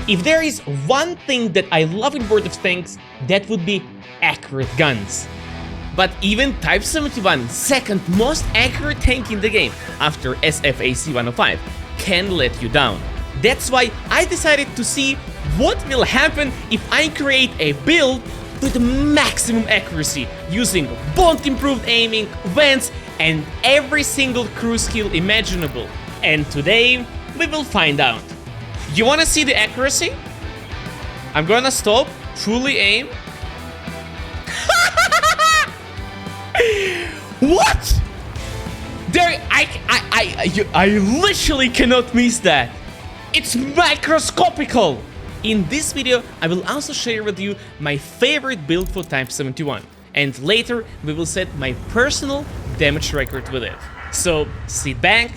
If there is one thing that I love in World of Tanks, that would be accurate guns. But even Type 71, second most accurate tank in the game, after SFAC 105, can let you down. That's why I decided to see what will happen if I create a build with maximum accuracy, using bond improved aiming, vents, and every single cruise skill imaginable. And today, we will find out. You wanna see the accuracy? I'm gonna stop, fully aim. What? There, I literally cannot miss that. It's microscopical. In this video, I will also share with you my favorite build for Type 71, and later we will set my personal damage record with it. So sit back,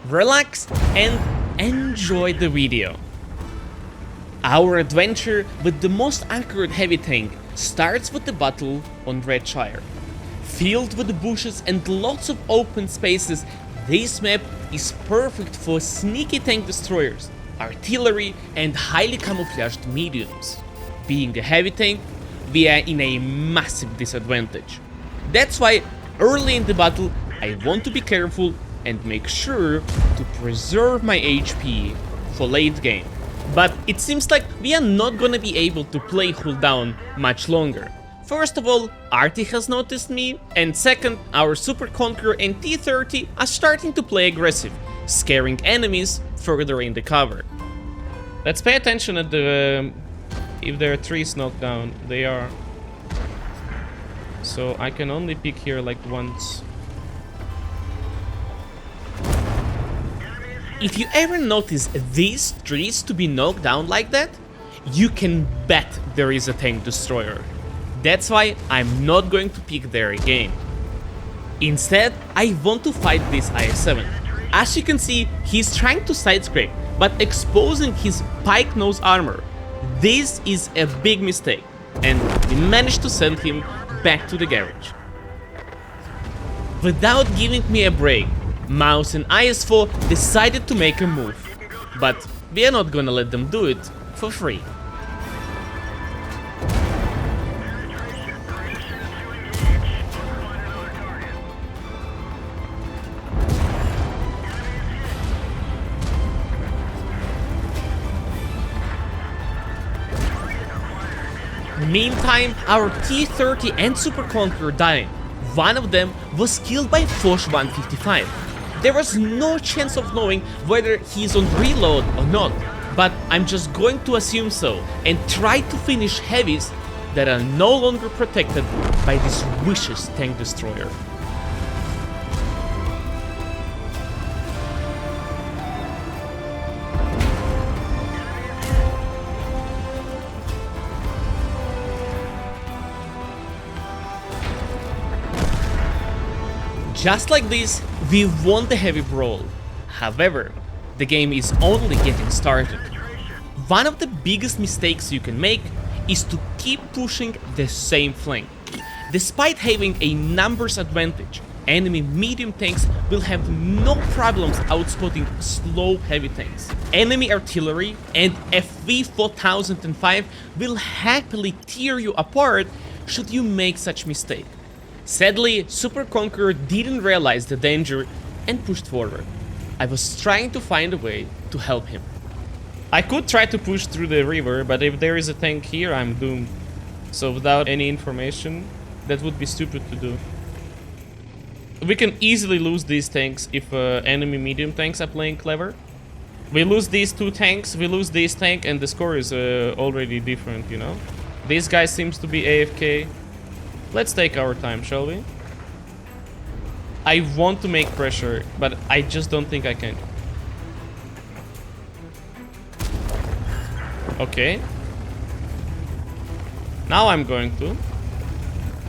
relax, and enjoy the video. Our adventure with the most accurate heavy tank starts with the battle on Red Shire. Filled with bushes and lots of open spaces, this map is perfect for sneaky tank destroyers, artillery, and highly camouflaged mediums. Being a heavy tank, we are in a massive disadvantage. That's why early in the battle I want to be careful and make sure to preserve my HP for late game. But it seems like we are not gonna be able to play cooldown much longer. First of all, Artie has noticed me, and second, our Super Conqueror and T-30 are starting to play aggressive, scaring enemies further in the cover. Let's pay attention at the... if there are trees knocked down, they are. So I can only peek here like once. If you ever notice these trees to be knocked down like that, you can bet there is a tank destroyer. That's why I'm not going to peek there again. Instead, I want to fight this IS-7. As you can see, he's trying to side-scrape, but exposing his pike nose armor. This is a big mistake, and we managed to send him back to the garage. Without giving me a break, Mouse and IS-4 decided to make a move, but we are not gonna let them do it for free. Meantime, our T-30 and Super Conqueror died. One of them was killed by Foch 155. There was no chance of knowing whether he's on reload or not, but I'm just going to assume so and try to finish heavies that are no longer protected by this vicious tank destroyer. Just like this, we won the heavy brawl. However, the game is only getting started. One of the biggest mistakes you can make is to keep pushing the same flank. Despite having a numbers advantage, enemy medium tanks will have no problems outspotting slow heavy tanks. Enemy artillery and FV 4005 will happily tear you apart should you make such mistake. Sadly, Super Conqueror didn't realize the danger and pushed forward. I was trying to find a way to help him. I could try to push through the river, but if there is a tank here, I'm doomed. So without any information, that would be stupid to do. We can easily lose these tanks if enemy medium tanks are playing clever. We lose these two tanks, we lose this tank, and the score is already different, you know? This guy seems to be AFK. Let's take our time, shall we? I want to make pressure, but I just don't think I can. Okay. Now I'm going to.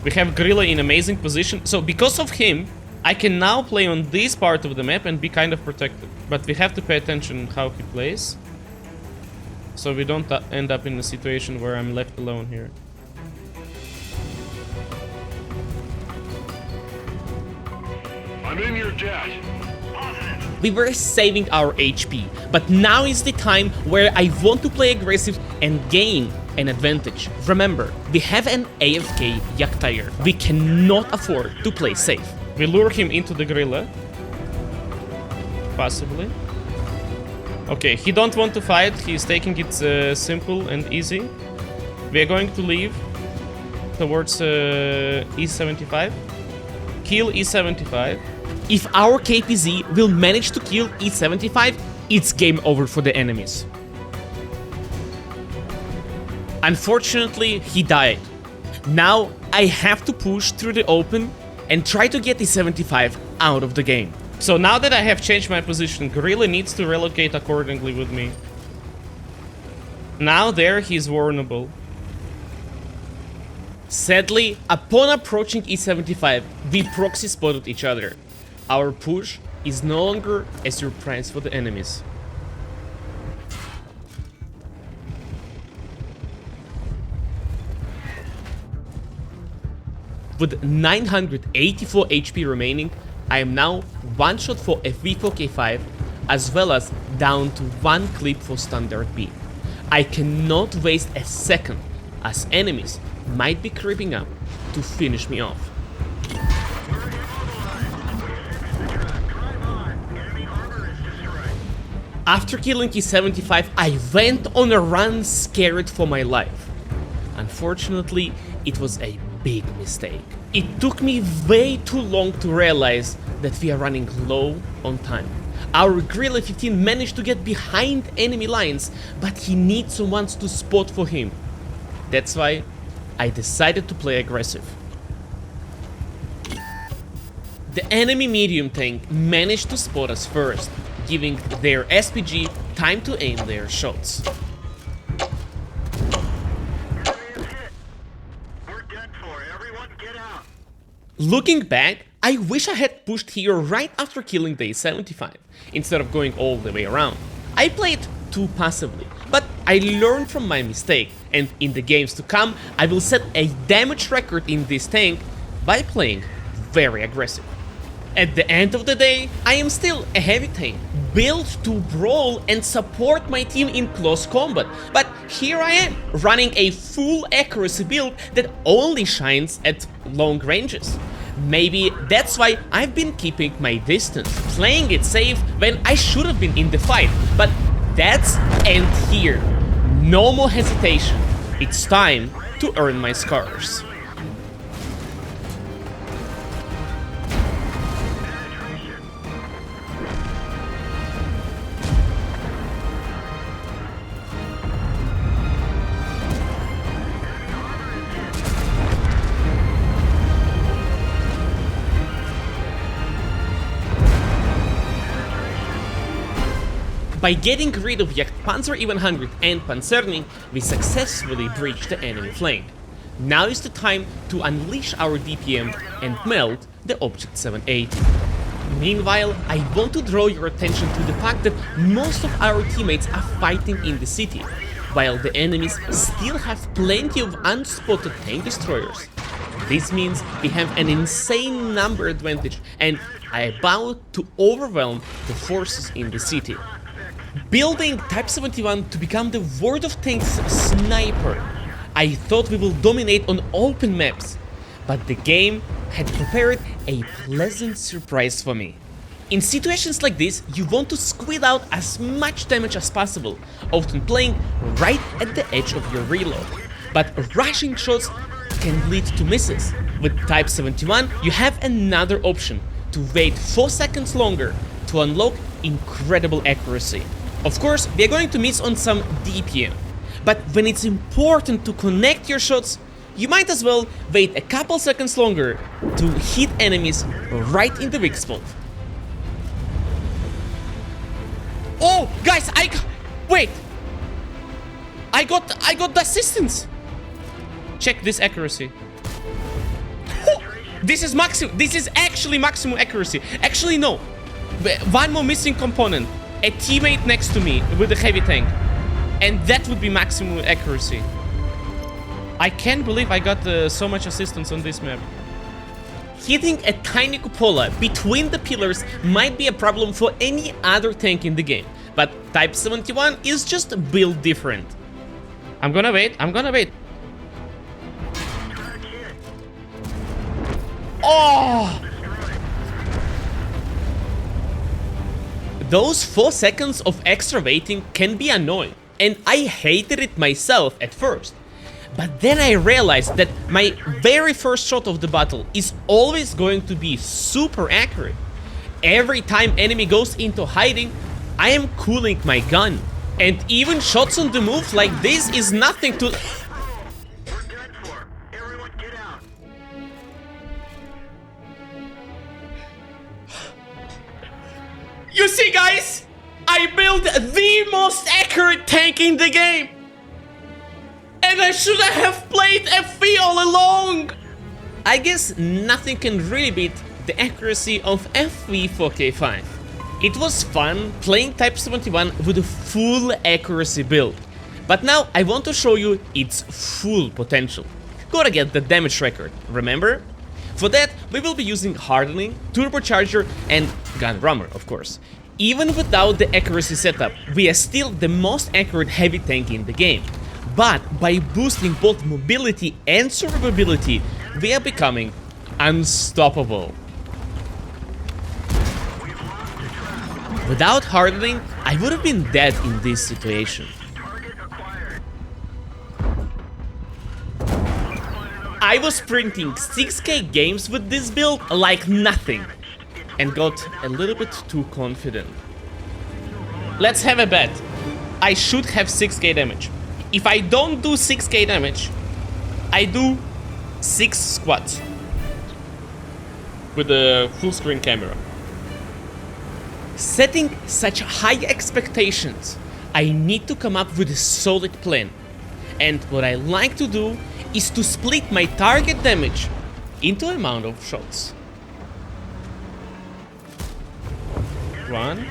We have Gorilla in amazing position. So because of him, I can now play on this part of the map and be kind of protected. But we have to pay attention how he plays, so we don't end up in a situation where I'm left alone here. I'm in your jet. Positive. we were saving our HP, but now is the time where I want to play aggressive and gain an advantage. Remember, we have an AFK iyouxin. We cannot afford to play safe. We lure him into the gorilla. Possibly. Okay, he don't want to fight. He's taking it simple and easy. We are going to leave towards E75. Kill E75. If our KPZ will manage to kill E75, it's game over for the enemies. Unfortunately, he died. Now I have to push through the open and try to get E75 out of the game. So now that I have changed my position, Gorilla needs to relocate accordingly with me. Now there he's vulnerable. Sadly, upon approaching E75, we proxy spotted each other. Our push is no longer a surprise for the enemies. With 984 HP remaining, I am now one shot for FV4K5 as well as down to one clip for standard B. I cannot waste a second as enemies might be creeping up to finish me off. After killing E75, I went on a run scared for my life. Unfortunately, it was a big mistake. It took me way too long to realize that we are running low on time. Our Gorilla 15 managed to get behind enemy lines, but he needs someone to spot for him. That's why I decided to play aggressive. The enemy medium tank managed to spot us first, giving their SPG time to aim their shots. Looking back, I wish I had pushed here right after killing the A75, instead of going all the way around. I played too passively, but I learned from my mistake, and in the games to come, I will set a damage record in this tank by playing very aggressive. At the end of the day, I am still a heavy tank, built to brawl and support my team in close combat, but here I am, running a full accuracy build that only shines at long ranges. Maybe that's why I've been keeping my distance, playing it safe when I should have been in the fight, but that's end here. No more hesitation, it's time to earn my scars. By getting rid of Panzer E100 and Panzerning, we successfully breached the enemy flank. Now is the time to unleash our DPM and melt the Object 780. Meanwhile, I want to draw your attention to the fact that most of our teammates are fighting in the city, while the enemies still have plenty of unspotted tank destroyers. This means we have an insane number advantage and are about to overwhelm the forces in the city. Building Type 71 to become the World of Tanks sniper, I thought we will dominate on open maps, but the game had prepared a pleasant surprise for me. In situations like this, you want to squeeze out as much damage as possible, often playing right at the edge of your reload. But rushing shots can lead to misses. With Type 71, you have another option, to wait 4 seconds longer to unlock incredible accuracy. Of course, we are going to miss on some DPM, but when it's important to connect your shots, you might as well wait a couple seconds longer to hit enemies right in the weak spot. Oh, guys, wait! I got the assistance! Check this accuracy. Oh, this is actually maximum accuracy. Actually, no. One more missing component. A teammate next to me with a heavy tank. And that would be maximum accuracy. I can't believe I got so much assistance on this map. Hitting a tiny cupola between the pillars might be a problem for any other tank in the game, but Type 71 is just built different. I'm gonna wait. Oh! Those 4 seconds of extra waiting can be annoying, and I hated it myself at first. But then I realized that my very first shot of the battle is always going to be super accurate. Every time enemy goes into hiding, I am cooling my gun. And even shots on the move like this is nothing to... You see, guys? I built the most accurate tank in the game! And I should have played FV all along! I guess nothing can really beat the accuracy of FV 4K5. It was fun playing Type 71 with a full accuracy build. But now I want to show you its full potential. Gotta get the damage record, remember? For that, we will be using hardening, turbocharger and gun rammer, of course. Even without the accuracy setup, we are still the most accurate heavy tank in the game. But by boosting both mobility and survivability, we are becoming unstoppable. Without hardening, I would have been dead in this situation. I was printing 6K games with this build like nothing, and got a little bit too confident. Let's have a bet. I should have 6K damage. If I don't do 6K damage, I do 6 squats with a full screen camera. Setting such high expectations, I need to come up with a solid plan. And what I like to do is to split my target damage into amount of shots. 1.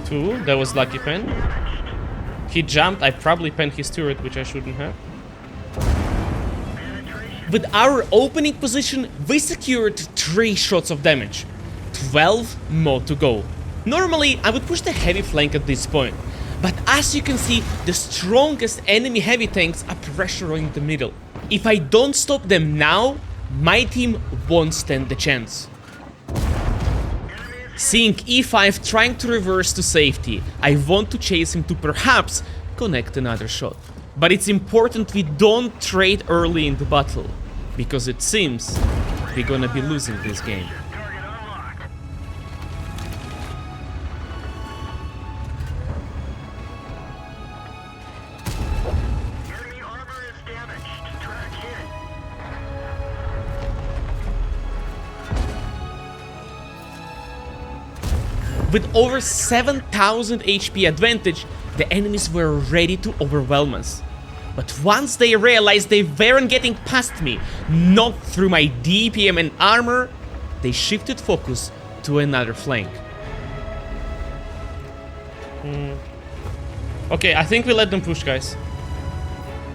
2, that was lucky pen. He jumped, I probably penned his turret, which I shouldn't have. With our opening position, we secured 3 shots of damage. 12 more to go. Normally, I would push the heavy flank at this point, but as you can see, the strongest enemy heavy tanks are pressuring the middle. If I don't stop them now, my team won't stand the chance. Seeing E5 trying to reverse to safety, I want to chase him to perhaps connect another shot. But it's important we don't trade early in the battle, because it seems we're gonna be losing this game. With over 7,000 HP advantage, the enemies were ready to overwhelm us. But once they realized they weren't getting past me, not through my DPM and armor, they shifted focus to another flank. Okay, I think we let them push, guys.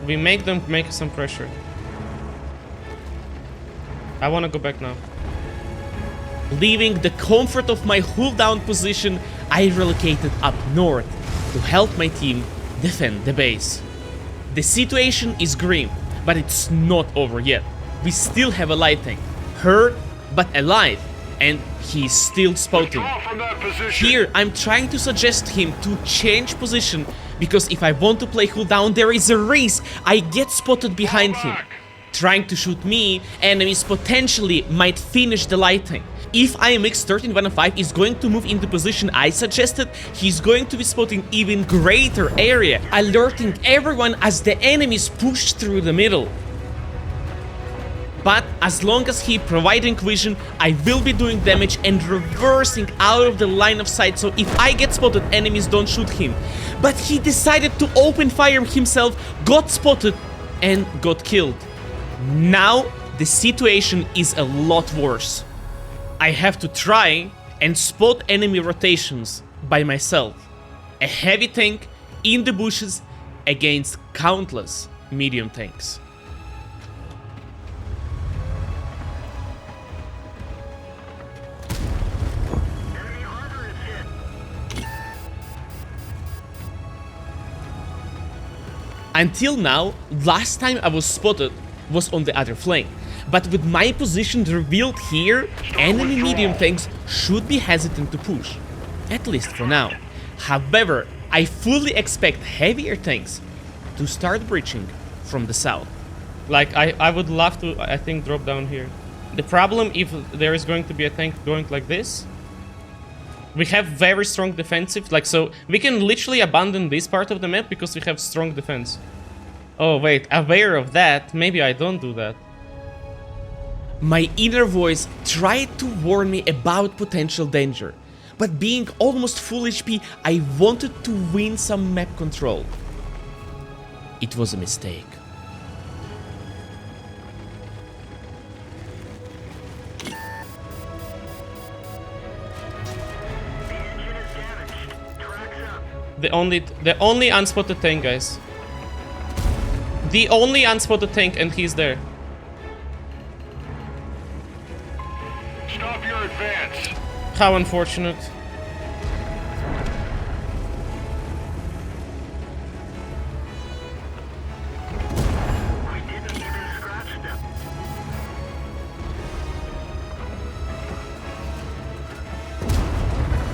We make them make some pressure. I want to go back now. Leaving the comfort of my hold down position, I relocated up north to help my team defend the base. The situation is grim, but it's not over yet. We still have a light tank, hurt but alive, and he's still spotting. Here I'm trying to suggest him to change position, because if I want to play hold down, there is a risk I get spotted behind him. Trying to shoot me, enemies potentially might finish the light tank. If IMX 13105 is going to move into position I suggested, he's going to be spotting even greater area, alerting everyone as the enemies push through the middle. But as long as he providing vision, I will be doing damage and reversing out of the line of sight, so if I get spotted, enemies don't shoot him. But he decided to open fire himself, got spotted and got killed. Now the situation is a lot worse. I have to try and spot enemy rotations by myself. A heavy tank in the bushes against countless medium tanks. Until now, last time I was spotted was on the other flank, but with my position revealed here, enemy medium tanks should be hesitant to push, at least for now. However, I fully expect heavier tanks to start breaching from the south. Like, I would love to, I think, drop down here. The problem, if there is going to be a tank going like this, we have very strong defensive, like, so we can literally abandon this part of the map because we have strong defense. Oh wait, aware of that, maybe I don't do that. My inner voice tried to warn me about potential danger, but being almost full HP, I wanted to win some map control. It was a mistake. The only unspotted tank, guys. The only unspotted tank, and he's there. Stop your advance. How unfortunate. We didn't even scratch them.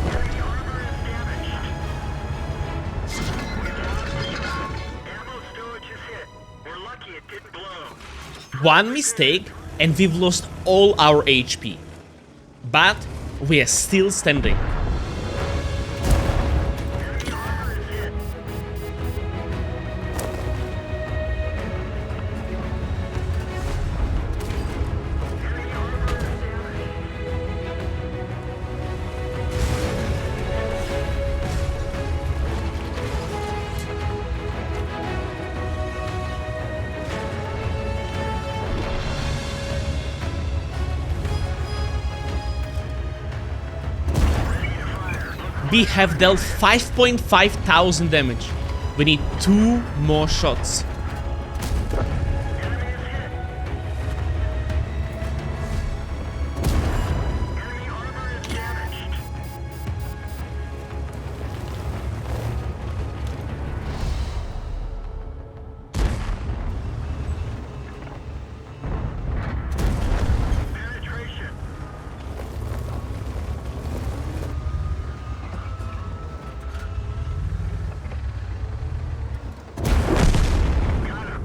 Enemy armor is damaged. Ammo storage is hit. We're lucky it didn't blow. One mistake, and we've lost all our HP. But we are still standing. Enemy armor is hit. Enemy armor is damaged. We have dealt 5.5 thousand damage. We need 2 more shots. Enemy is hit. Enemy armor is damaged. Penetration. Got him.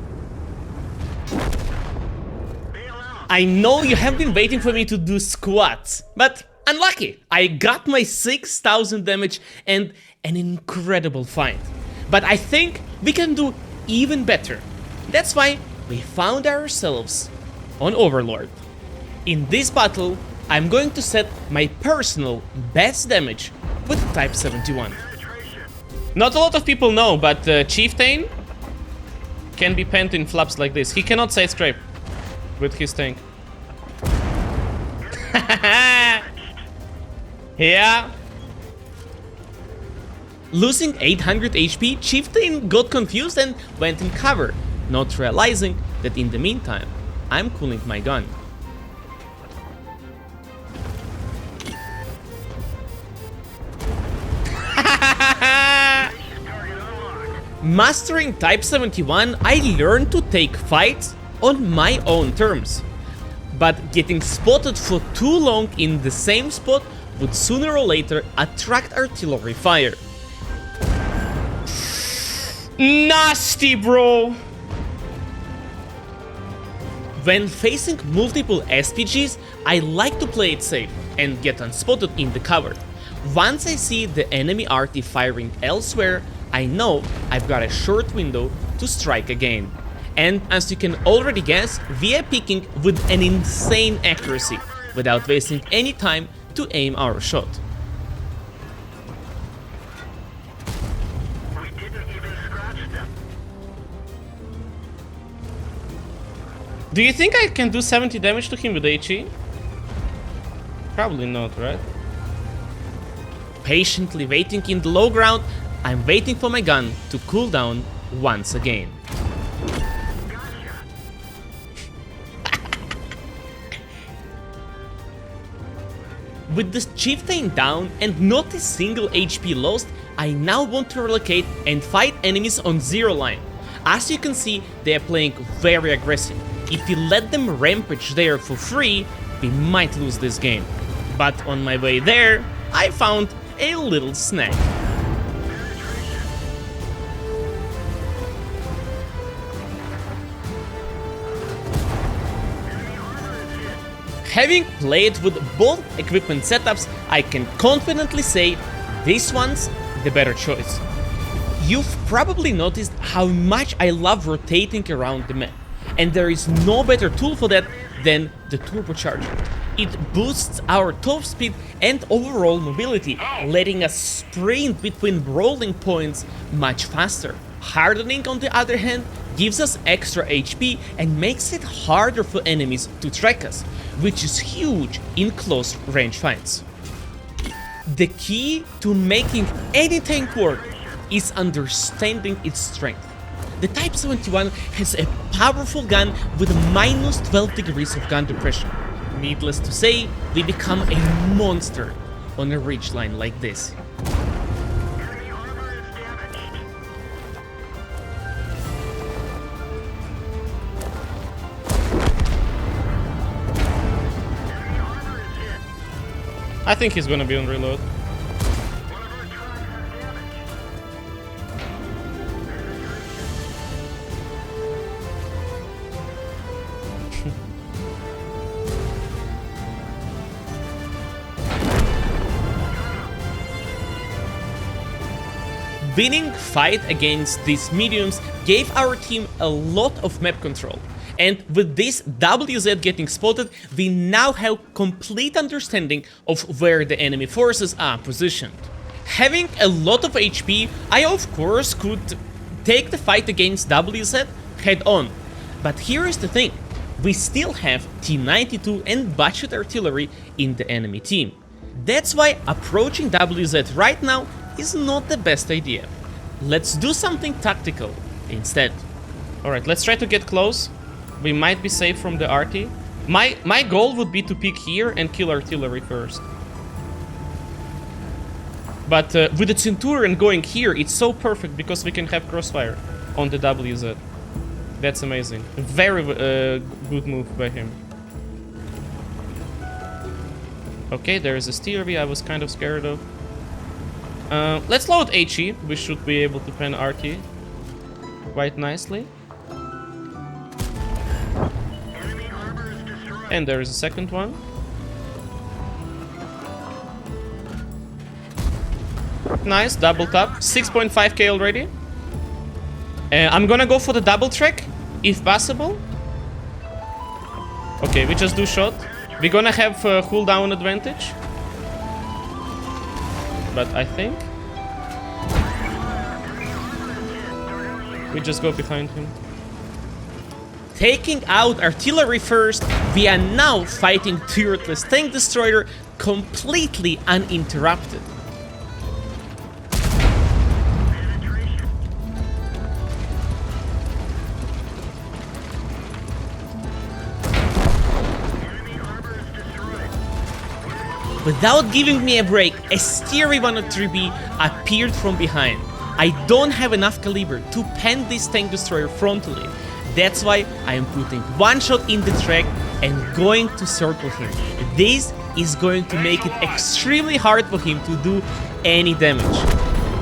Bail out. I know you have been waiting for me to do squats, but unlucky. I got my 6,000 damage and an incredible fight. But I think we can do even better. That's why we found ourselves on Overlord. In this battle, I'm going to set my personal best damage with Type 71. Penetration. Not a lot of people know, but Chieftain can be penned in flaps like this. He cannot side scrape with his tank. Yeah. Losing 800 HP, Chieftain got confused and went in cover, not realizing that in the meantime, I'm cooling my gun. Target unlocked. Mastering Type 71, I learned to take fights on my own terms. But getting spotted for too long in the same spot would sooner or later attract artillery fire. Nasty, bro! When facing multiple SPGs, I like to play it safe and get unspotted in the cover. Once I see the enemy RT firing elsewhere, I know I've got a short window to strike again. And as you can already guess, we are picking with an insane accuracy, without wasting any time to aim our shot. We didn't even scratch them. Do you think I can do 70 damage to him with HE? Probably not, right? Patiently waiting in the low ground, I'm waiting for my gun to cool down once again. With the chieftain down and not a single HP lost, I now want to relocate and fight enemies on zero line. As you can see, they are playing very aggressive. If we let them rampage there for free, we might lose this game. But on my way there, I found a little snack. Having played with both equipment setups, I can confidently say this one's the better choice. You've probably noticed how much I love rotating around the map, and there is no better tool for that than the turbocharger. It boosts our top speed and overall mobility, letting us sprint between rolling points much faster. Hardening, on the other hand, gives us extra HP and makes it harder for enemies to track us, which is huge in close range fights. The key to making any tank work is understanding its strength. The Type 71 has a powerful gun with minus 12 degrees of gun depression. Needless to say, we become a monster on a ridgeline like this. Enemy armor is damaged. Enemy armor is hit. I think he's gonna be on reload. One of our trucks is damaged. Winning fight against these mediums gave our team a lot of map control, and with this WZ getting spotted, we now have complete understanding of where the enemy forces are positioned. Having a lot of HP, I of course could take the fight against WZ head on, but here is the thing, we still have T-92 and budget artillery in the enemy team. That's why approaching WZ right now is not the best idea. Let's do something tactical instead. Alright, let's try to get close. We might be safe from the RT. My goal would be to peek here and kill artillery first. But with the Centurion going here, it's so perfect because we can have crossfire on the WZ. That's amazing. Very good move by him. Okay, there is a Steerby I was kind of scared of. Let's load HE. We should be able to pen RT quite nicely. Enemy armor is destroyed. And there is a second one. Nice, double tap. 6.5k already. I'm gonna go for the double track, if possible. Okay, we just do shot. We're gonna have cooldown advantage. But I think we just go behind him. Taking out artillery first, we are now fighting turretless tank destroyer completely uninterrupted. Without giving me a break, a Shire 103B appeared from behind. I don't have enough caliber to pen this tank destroyer frontally. That's why I am putting one shot in the track and going to circle him. This is going to make it extremely hard for him to do any damage.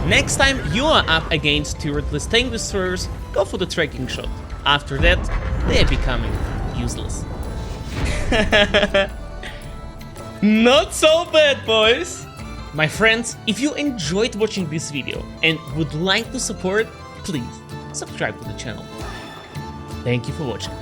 Next time you are up against turretless tank destroyers, go for the tracking shot. After that, they are becoming useless. Not so bad, boys! My friends, if you enjoyed watching this video and would like to support, please subscribe to the channel. Thank you for watching.